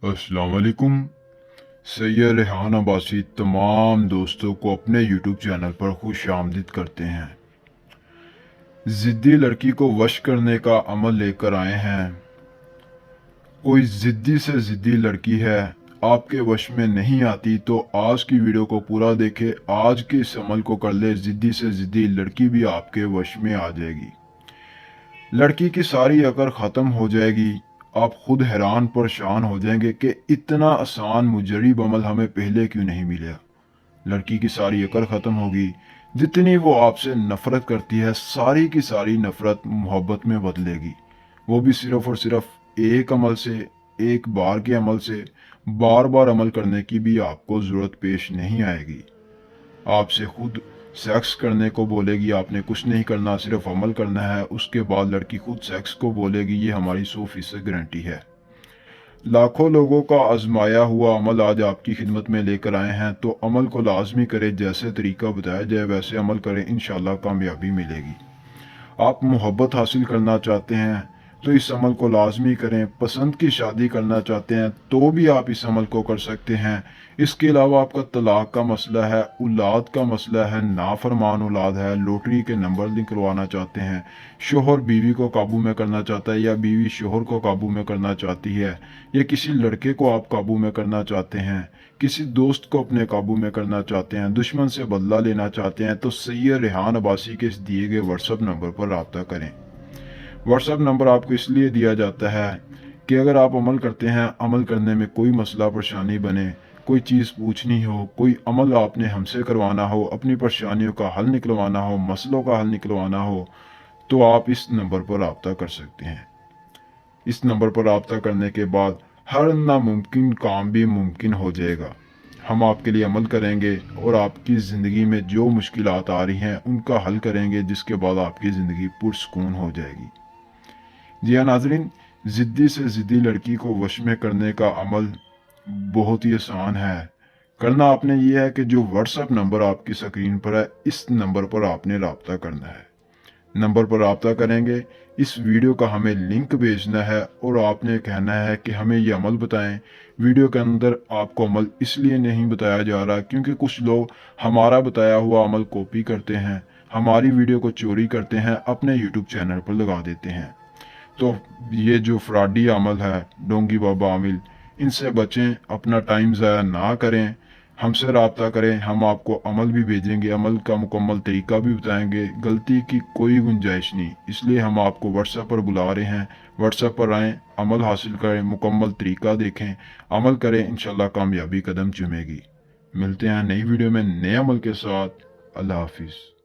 अस्सलाम वालेकुम। सैयद रेहान अब्बासी तमाम दोस्तों को अपने यूट्यूब चैनल पर खुश आमदीद करते हैं। ज़िद्दी लड़की को वश करने का अमल लेकर आए हैं। कोई ज़िद्दी से ज़िद्दी लड़की है, आपके वश में नहीं आती तो आज की वीडियो को पूरा देखे। आज के इस अमल को कर ले, ज़िद्दी से ज़िद्दी लड़की भी आपके वश में आ जाएगी। लड़की की सारी अकड़ ख़त्म हो जाएगी। आप खुद हैरान परेशान हो जाएंगे कि इतना आसान मुजरिब अमल हमें पहले क्यों नहीं मिला। लड़की की सारी अकड़ ख़त्म होगी। जितनी वो आपसे नफ़रत करती है, सारी की सारी नफ़रत मोहब्बत में बदलेगी। वो भी सिर्फ़ और सिर्फ एक अमल से, एक बार के अमल से। बार बार अमल करने की भी आपको ज़रूरत पेश नहीं आएगी। आपसे खुद सेक्स करने को बोलेगी, आपने कुछ नहीं करना, सिर्फ अमल करना है। उसके बाद लड़की खुद सेक्स को बोलेगी। ये हमारी 100% गारंटी है। लाखों लोगों का आजमाया हुआ अमल आज आपकी खिदमत में लेकर आए हैं, तो अमल को लाजमी करें। जैसे तरीका बताया जाए वैसे अमल करें, इंशाल्लाह कामयाबी मिलेगी। आप मोहब्बत हासिल करना चाहते हैं तो इस अमल को लाजमी करें। पसंद की शादी करना चाहते हैं तो भी आप इस अमल को कर सकते हैं। इसके अलावा आपका तलाक का मसला है, औलाद का मसला है, नाफरमान औलाद है, लॉटरी के नंबर निकलवाना चाहते हैं, शोहर बीवी को काबू में करना चाहता है या बीवी शोहर को काबू में करना चाहती है, या किसी लड़के को आप काबू में करना चाहते हैं, किसी दोस्त को अपने काबू में करना चाहते हैं, दुश्मन से बदला लेना चाहते हैं, तो सैयद रेहान अब्बासी के इस दिए गए व्हाट्सएप नंबर पर रब्ता करें। व्हाट्सएप नंबर आपको इसलिए दिया जाता है कि अगर आप अमल करते हैं, अमल करने में कोई मसला परेशानी बने, कोई चीज़ पूछनी हो, कोई अमल आपने हमसे करवाना हो, अपनी परेशानियों का हल निकलवाना हो, मसलों का हल निकलवाना हो, तो आप इस नंबर पर रब्ता कर सकते हैं। इस नंबर पर रब्ता करने के बाद हर नामुमकिन काम भी मुमकिन हो जाएगा। हम आपके लिए अमल करेंगे और आपकी ज़िंदगी में जो मुश्किलात आ रही हैं उनका हल करेंगे, जिसके बाद आपकी ज़िंदगी पुरसुकून हो जाएगी। जी हाँ नाज़रीन, ज़िद्दी से ज़िद्दी लड़की को वश में करने का अमल बहुत ही आसान है। करना आपने ये है कि जो व्हाट्सएप नंबर आपकी स्क्रीन पर है, इस नंबर पर आपने रब्ता करना है। नंबर पर रब्ता करेंगे, इस वीडियो का हमें लिंक भेजना है और आपने कहना है कि हमें ये अमल बताएं। वीडियो के अंदर आपको अमल इसलिए नहीं बताया जा रहा क्योंकि कुछ लोग हमारा बताया हुआ अमल कॉपी करते हैं, हमारी वीडियो को चोरी करते हैं, अपने यूट्यूब चैनल पर लगा देते हैं। तो ये जो फ्रॉडी अमल है, डोंगी बाबा अमल, इनसे बचें, अपना टाइम ज़ाया ना करें, हमसे रब्ता करें। हम आपको अमल भी भेजेंगे, अमल का मुकम्मल तरीका भी बताएंगे। गलती की कोई गुंजाइश नहीं, इसलिए हम आपको व्हाट्सएप पर बुला रहे हैं। व्हाट्सएप पर आएँ, अमल हासिल करें, मुकम्मल तरीका देखें, अमल करें, इंशाल्लाह कामयाबी कदम चूमेगी। मिलते हैं नई वीडियो में नए अमल के साथ। अल्लाह हाफिज़।